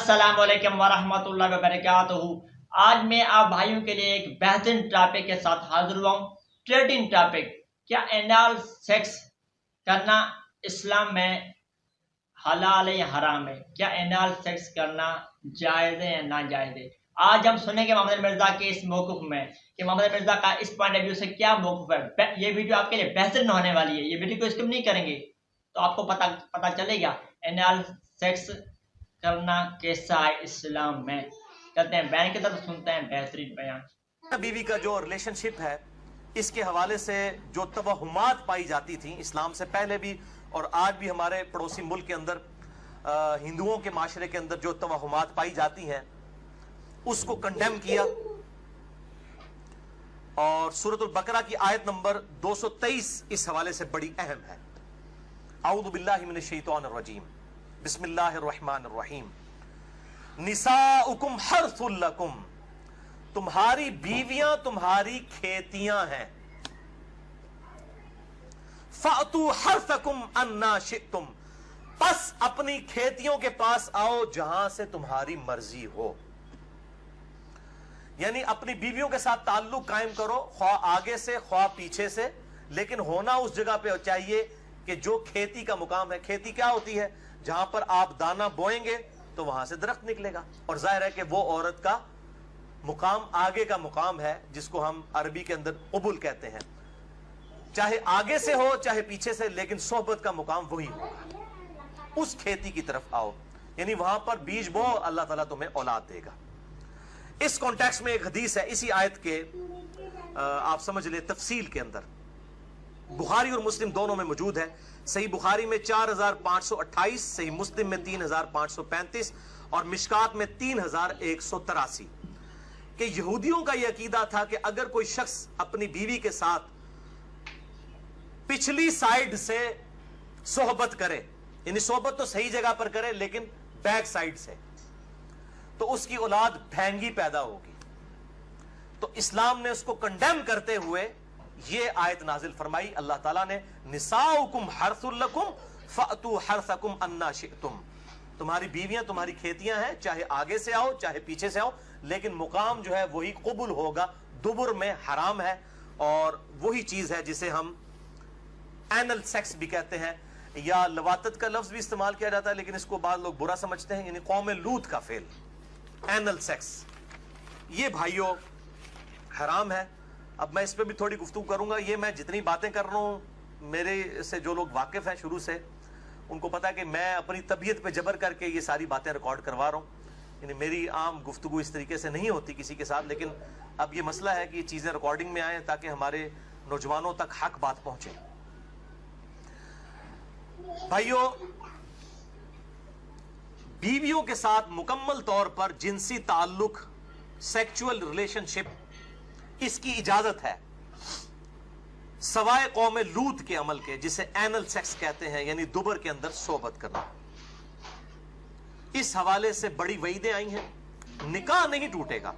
السلام علیکم ورحمۃ اللہ وبرکاتہ۔ آج میں آپ بھائیوں کے لیے ایک بہترین ٹاپک کے ساتھ حاضر ہوا ہوں۔ ٹریڈنگ ٹاپک، کیا اینال سیکس کرنا اسلام میں حلال ہے یا حرام ہے؟ کیا اینال سیکس کرنا جائز ہے یا ناجائز ہے؟ آج ہم سنیں گے محمد مرزا کے اس موقف میں کہ محمد مرزا کا اس پوائنٹ آف ویو سے کیا موقف ہے۔ یہ ویڈیو آپ کے لیے بہترین ہونے والی ہے، یہ ویڈیو کو اسکپ نہیں کریں گے تو آپ کو پتہ چلے گا اینال سیکس کرنا کیسا ہے اسلام میں۔ کہتے ہیں بیان کی طرف سنتے ہیں بہترین بیان۔ بیوی کا جو ریلیشن شپ ہے، اس کے حوالے سے جو توہمات پائی جاتی تھیں اسلام سے پہلے بھی اور آج بھی ہمارے پڑوسی ملک کے اندر ہندوؤں کے معاشرے کے اندر جو توہمات پائی جاتی ہیں اس کو کنڈیم کیا، اور سورۃ البقرہ کی آیت نمبر 223 اس حوالے سے بڑی اہم ہے۔ اعوذ باللہ من الشیطان الرجیم، بسم اللہ الرحمن الرحیم۔ نساؤکم حرث لکم، تمہاری بیویاں تمہاری کھیتیاں ہیں۔ فأتوا حرثکم انا شئتم، پس اپنی کھیتیوں کے پاس آؤ جہاں سے تمہاری مرضی ہو۔ یعنی اپنی بیویوں کے ساتھ تعلق قائم کرو، خواہ آگے سے خواہ پیچھے سے، لیکن ہونا اس جگہ پہ چاہیے کہ جو کھیتی کا مقام ہے۔ کھیتی کیا ہوتی ہے؟ جہاں پر آپ دانا بوئیں گے تو وہاں سے درخت نکلے گا، اور ظاہر ہے کہ وہ عورت کا مقام آگے کا مقام ہے، جس کو ہم عربی کے اندر قبول کہتے ہیں۔ چاہے آگے سے ہو چاہے پیچھے سے، لیکن صحبت کا مقام وہی ہوگا۔ اس کھیتی کی طرف آؤ، یعنی وہاں پر بیج بو، اللہ تعالیٰ تمہیں اولاد دے گا۔ اس کانٹیکس میں ایک حدیث ہے اسی آیت کے، آپ سمجھ لیں تفصیل کے اندر، بخاری اور مسلم دونوں میں موجود ہے۔ صحیح بخاری میں 4528، صحیح مسلم میں 3535 اور مشکات میں 3183، کہ یہودیوں کا یہ عقیدہ تھا کہ اگر کوئی شخص اپنی بیوی کے ساتھ پچھلی سائیڈ سے صحبت کرے، یعنی صحبت تو صحیح جگہ پر کرے لیکن بیک سائیڈ سے، تو اس کی اولاد بھینگی پیدا ہوگی۔ تو اسلام نے اس کو کنڈیم کرتے ہوئے یہ آیت نازل فرمائی۔ اللہ تعالیٰ نے نساؤکم حرث لکم فأتوا حرثکم انا شئتم، تمہاری بیویاں تمہاری کھیتیاں ہیں، چاہے آگے سے آؤ چاہے پیچھے سے آؤ، لیکن مقام جو ہے وہی قبول ہوگا۔ دبر میں حرام ہے، اور وہی چیز ہے جسے ہم اینل سیکس بھی کہتے ہیں، یا لواطت کا لفظ بھی استعمال کیا جاتا ہے، لیکن اس کو بعض لوگ برا سمجھتے ہیں، یعنی قوم لوط کا فعل اینل سیکس، یہ بھائیوں حرام ہے۔ اب میں اس پہ بھی تھوڑی گفتگو کروں گا۔ یہ میں جتنی باتیں کر رہا ہوں، میرے سے جو لوگ واقف ہیں شروع سے، ان کو پتا ہے کہ میں اپنی طبیعت پہ جبر کر کے یہ ساری باتیں ریکارڈ کروا رہا ہوں، یعنی میری عام گفتگو اس طریقے سے نہیں ہوتی کسی کے ساتھ، لیکن اب یہ مسئلہ ہے کہ یہ چیزیں ریکارڈنگ میں آئیں تاکہ ہمارے نوجوانوں تک حق بات پہنچے۔ بھائیوں، بیویوں کے ساتھ مکمل طور پر جنسی تعلق، سیکچول ریلیشن شپ، اس کی اجازت ہے سوائے قوم لوط کے عمل کے، جسے اینل سیکس کہتے ہیں، یعنی دبر کے اندر صحبت کرنا۔ اس حوالے سے بڑی وعیدیں آئی ہیں۔ نکاح نہیں ٹوٹے گا،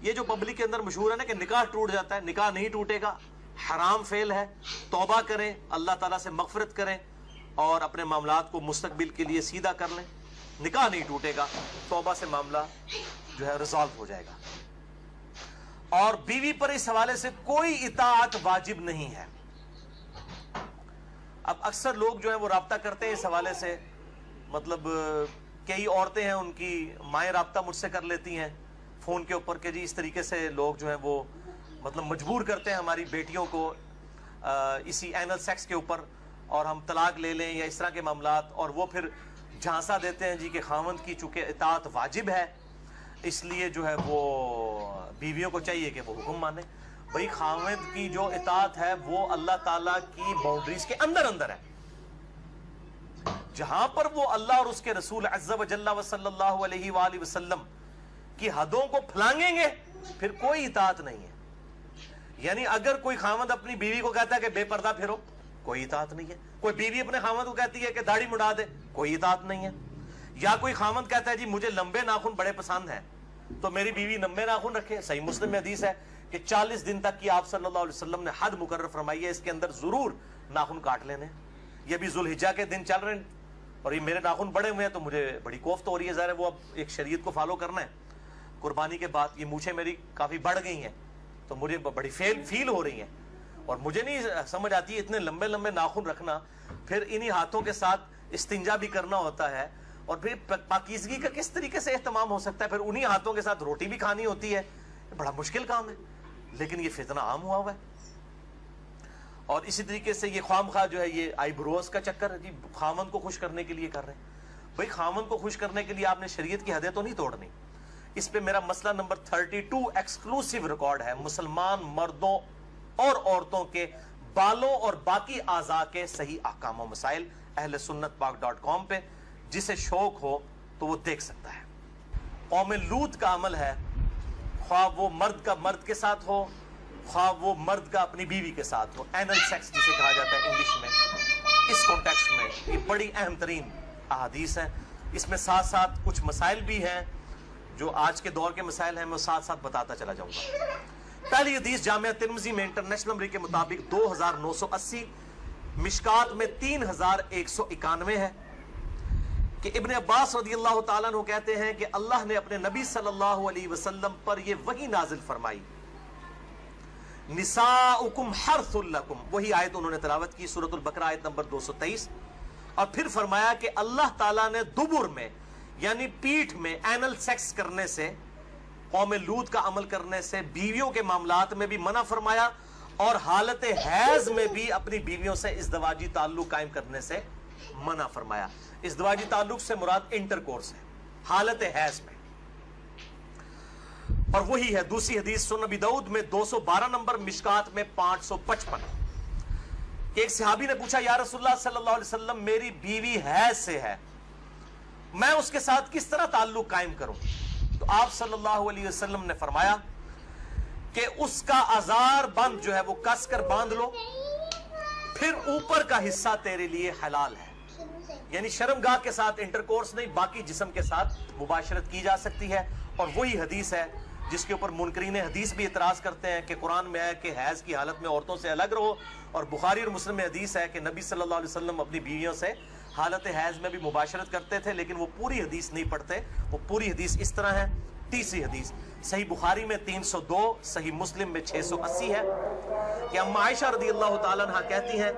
یہ جو پبلک کے اندر مشہور ہے نا کہ نکاح ٹوٹ جاتا ہے، نکاح نہیں ٹوٹے گا، حرام فعل ہے۔ توبہ کریں، اللہ تعالیٰ سے مغفرت کریں، اور اپنے معاملات کو مستقبل کے لیے سیدھا کر لیں۔ نکاح نہیں ٹوٹے گا، توبہ سے معاملہ جو ہے ریزالو ہو جائے گا۔ اور بیوی پر اس حوالے سے کوئی اطاعت واجب نہیں ہے۔ اب اکثر لوگ جو ہیں وہ رابطہ کرتے ہیں اس حوالے سے، مطلب کئی عورتیں ہیں ان کی مائیں رابطہ مجھ سے کر لیتی ہیں فون کے اوپر کہ جی اس طریقے سے لوگ جو ہیں وہ مطلب مجبور کرتے ہیں ہماری بیٹیوں کو اسی اینل سیکس کے اوپر، اور ہم طلاق لے لیں یا اس طرح کے معاملات، اور وہ پھر جھانسا دیتے ہیں جی کہ خاوند کی چونکہ اطاعت واجب ہے اس لیے جو ہے وہ بیویوں کو چاہیے کہ وہ حکم مانے۔ بھئی خاوند کی جو اطاعت ہے وہ اللہ تعالیٰ کی باؤنڈریز کے اندر اندر ہے، جہاں پر وہ اللہ اور اس کے رسول عز و جل و صلی اللہ علیہ وآلہ وسلم کی حدوں کو پھلانگیں گے پھر کوئی اطاعت نہیں ہے۔ یعنی اگر کوئی خاوند اپنی بیوی کو کہتا ہے کہ بے پردہ پھرو، کوئی اطاعت نہیں ہے۔ کوئی بیوی اپنے خاوند کو کہتی ہے کہ داڑھی مڈا دے، کوئی اطاعت نہیں ہے۔ یا کوئی خاوند کہتا ہے جی مجھے لمبے ناخن بڑے پسند ہیں تو میری بیوی لمبے ناخن رکھے۔ صحیح مسلم میں حدیث ہے کہ 40 دن تک کی آپ صلی اللہ علیہ وسلم نے حد مقرر فرمائی ہے، اس کے اندر ضرور ناخن کاٹ لینے۔ یہ بھی ذوالحجہ کے دن چل رہے ہیں، اور یہ میرے ناخن بڑے ہوئے ہیں تو مجھے بڑی کوفت ہو رہی ہے، ظاہر ہے وہ اب ایک شریعت کو فالو کرنا ہے قربانی کے بعد. یہ مونچھیں میری کافی بڑھ گئی ہیں تو مجھے بڑی فیل ہو رہی ہیں، اور مجھے نہیں سمجھ آتی ہے اتنے لمبے لمبے ناخن رکھنا، پھر انہی ہاتھوں کے ساتھ استنجا بھی کرنا ہوتا ہے، اور پھر پاکیزگی کا کس طریقے سے اہتمام ہو سکتا ہے، پھر انہی ہاتھوں کے ساتھ روٹی بھی کھانی ہوتی ہے. بڑا مشکل کام ہے، لیکن یہ فتنہ عام ہوا ہوا ہے. اور اسی طریقے سے یہ خواہ مخواہ جو ہے یہ آئی بروز کا چکر ہے جی، خامن کو خوش کرنے کے لیے کر رہے ہیں. بھائی خامن کو خوش کرنے کے لیے آپ نے شریعت کی حدیں تو نہیں توڑنی. اس پہ میرا مسئلہ نمبر 32 ایکسکلوسیو ریکارڈ ہے، مسلمان مردوں اور عورتوں کے بالوں اور باقی اعضاء کے صحیح احکام و مسائل، اہل سنت پاک.com پہ. جسے شوق ہو تو وہ دیکھ سکتا ہے. قوم لوط کا عمل ہے، خواہ وہ مرد کا مرد کے ساتھ ہو، خواہ وہ مرد کا اپنی بیوی کے ساتھ ہو، اینل سیکس جسے کہا جاتا ہے انگلش میں. اس کانٹیکسٹ میں یہ بڑی اہم ترین احادیث ہیں. اس میں ساتھ ساتھ کچھ مسائل بھی ہیں جو آج کے دور کے مسائل ہیں، میں ساتھ ساتھ بتاتا چلا جاؤں گا. پہلی حدیث جامعہ ترمذی میں انٹرنیشنل نمبر کے مطابق 2980، مشکات میں 3191 ہے کہ ابن عباس رضی اللہ تعالیٰ عنہ کہتے ہیں کہ اللہ نے اپنے نبی صلی اللہ علیہ وسلم پر یہ وحی نازل فرمائی، نساؤکم حرث لکم، وہی آیت انہوں نے تلاوت کی سورۃ البقرہ آیت نمبر 223. اور پھر فرمایا کہ اللہ تعالیٰ نے دبر میں یعنی پیٹھ میں اینل سیکس کرنے سے، قوم لوط کا عمل کرنے سے، بیویوں کے معاملات میں بھی منع فرمایا، اور حالت حیض میں بھی اپنی بیویوں سے ازدواجی تعلق قائم کرنے سے منع فرمایا. ازدواجی تعلق سے مراد انٹرکورس ہے حالت حیض میں. اور وہی ہے دوسری حدیث سنن ابی داؤد میں 212 نمبر، مشکات میں 555. ایک صحابی نے پوچھا یا رسول اللہ صلی اللہ علیہ وسلم، میری بیوی حیض سے ہے، میں اس کے ساتھ کس طرح تعلق قائم کروں؟ تو آپ صلی اللہ علیہ وسلم نے فرمایا کہ اس کا ازار بند جو ہے وہ کس کر باندھ لو، پھر اوپر کا حصہ تیرے لیے حلال ہے. یعنی شرمگاہ کے ساتھ انٹرکورس نہیں، باقی جسم کے ساتھ مباشرت کی جا سکتی ہے. اور وہی حدیث ہے جس کے اوپر منکرین حدیث بھی اعتراض کرتے ہیں کہ قرآن میں ہے کہ حیض کی حالت میں عورتوں سے الگ رہو، اور بخاری اور مسلم میں حدیث ہے کہ نبی صلی اللہ علیہ وسلم اپنی بیویوں سے حالت حیض میں بھی مباشرت کرتے تھے، لیکن وہ پوری حدیث نہیں پڑھتے. وہ پوری حدیث اس طرح ہے. تیسری حدیث صحیح بخاری میں 302، صحیح مسلم میں 680 ہے کہ اما عائشہ رضی اللہ تعالیٰ عنہ کہتی ہیں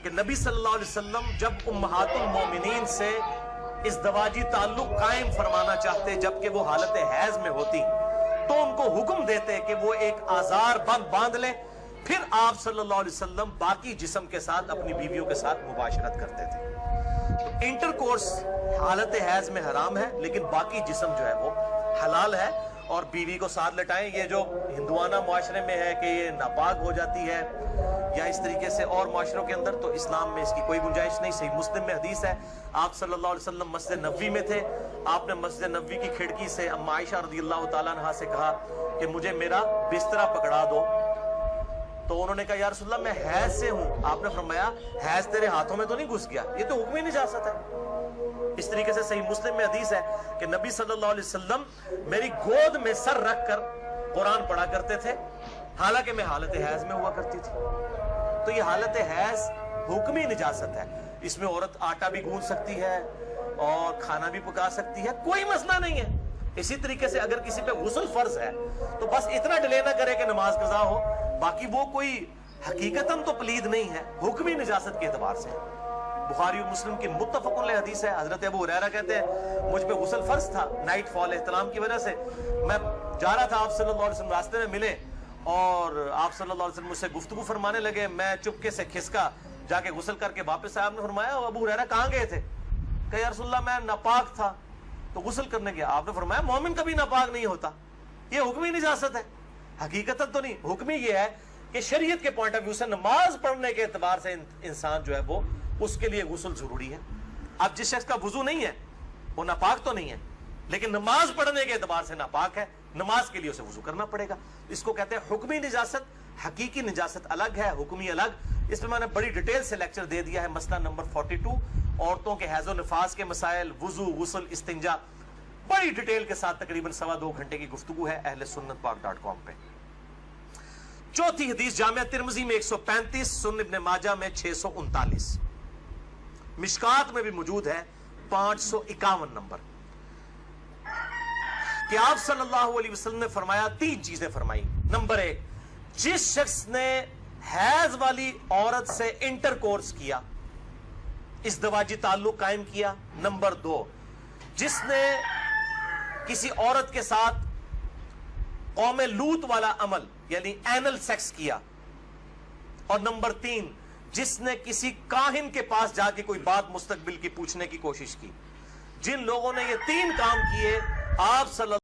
کہ نبی صلی اللہ علیہ وسلم جب امہات المومنین سے ازدواجی تعلق قائم فرمانا چاہتے جبکہ وہ حالت حیض میں ہوتی، تو ان کو حکم دیتے کہ وہ ایک آزار بند باندھ لیں، پھر آپ صلی اللہ علیہ وسلم باقی جسم کے ساتھ اپنی بیویوں کے ساتھ مباشرت کرتے تھے. تو انٹرکورس حالت حیض میں حرام ہے، لیکن باقی جسم جو ہے وہ حلال ہے. اور بیوی کو ساتھ لٹائیں، یہ جو ہندوانہ معاشرے میں ہے کہ یہ ناپاک ہو جاتی ہے یا اس طریقے سے اور معاشروں کے اندر، تو اسلام میں اس کی کوئی گنجائش نہیں. صحیح مسلم میں حدیث ہے، آپ صلی اللہ علیہ وسلم مسجد نبوی میں تھے، آپ نے مسجد نبوی کی کھڑکی سے اما عائشہ رضی اللہ تعالیٰ عنہ سے کہا کہ مجھے میرا بسترا پکڑا دو. تو انہوں نے کہا یا رسول اللہ میں حیض سے ہوں. آپ نے فرمایا حیض تیرے ہاتھوں میں تو نہیں گھس گیا؟ یہ تو حکم ہی نجاست ہے. اس طریقے سے صحیح مسلم میں حدیث ہے کہ نبی صلی اللہ علیہ وسلم میری گود میں سر رکھ کر قرآن پڑھا کرتے تھے، حالانکہ میں حالت حیض میں ہوا کرتی تھی. تو یہ حالت حیض حکمی نجاست ہے. اس میں عورت آٹا بھی گوندھ سکتی ہے اور کھانا بھی پکا سکتی ہے، کوئی مسئلہ نہیں ہے. اسی طریقے سے اگر کسی پہ غسل فرض ہے تو بس اتنا ڈیلے نہ کرے کہ نماز قضا ہو، باقی وہ کوئی حقیقتاً تو پلید نہیں ہے، حکمی نجاست کے اعتبار سے. بخاری اور مسلم کی متفق علیہ حدیث ہے، حضرت ابو ہریرہ کہتے ہیں مجھ پہ غسل فرض تھا، نائٹ فال احتلام کی وجہ سے میں جا رہا تھا، آپ صلی اللہ علیہ وسلم راستے میں ملے اور آپ صلی اللہ علیہ وسلم مجھ سے گفتگو فرمانے لگے. میں چپکے سے کھسکا جا کے غسل کر کے واپس آیا. آپ نے فرمایا ابو ہریرہ کہاں گئے تھے؟ کہ یا رسول اللہ میں ناپاک تھا تو غسل کرنے گیا. آپ نے فرمایا مومن کبھی ناپاک نہیں ہوتا، یہ حکمی نجاست ہے، حقیقتاً تو نہیں. حکمی یہ ہے کہ شریعت کے پوائنٹ آف ویو سے نماز پڑھنے کے اعتبار سے انسان جو ہے وہ اس کے لیے غسل ضروری ہے. اب جس شخص کا وضو نہیں ہے وہ ناپاک تو نہیں ہے، لیکن نماز پڑھنے کے اعتبار سے ناپاک ہے، نماز کے لیے اسے وضو کرنا پڑے گا. اس کو کہتے ہیں حکمی نجاست. حقیقی نجاست الگ ہے، حکمی الگ. اس میں نے بڑی ڈیٹیل سے لیکچر دے دیا ہے. مسئلہ نمبر 42 عورتوں کے حیض و نفاس کے مسائل، وضو، غسل، استنجا، بڑی ڈیٹیل کے ساتھ تقریباً 2.25 گھنٹے کی گفتگو ہے اہل سنت پاک.com پہ. چوتھی حدیث جامعہ ترمذی میں 135، سنن ابن ماجہ میں 639. مشکات میں بھی موجود ہے 551 نمبر، کہ آپ صلی اللہ علیہ وسلم نے فرمایا، 3 چیزیں فرمائی۔ نمبر 1، جس شخص نے حیض والی عورت سے انٹر کورس کیا، ازدواجی تعلق قائم کیا۔ نمبر 2، جس نے کسی عورت کے ساتھ قوم لوط والا عمل یعنی اینل سیکس کیا۔ اور نمبر 3، جس نے کسی کاہن کے پاس جا کے کوئی بات مستقبل کی پوچھنے کی کوشش کی۔ جن لوگوں نے یہ 3 کام کیے، آپ صلی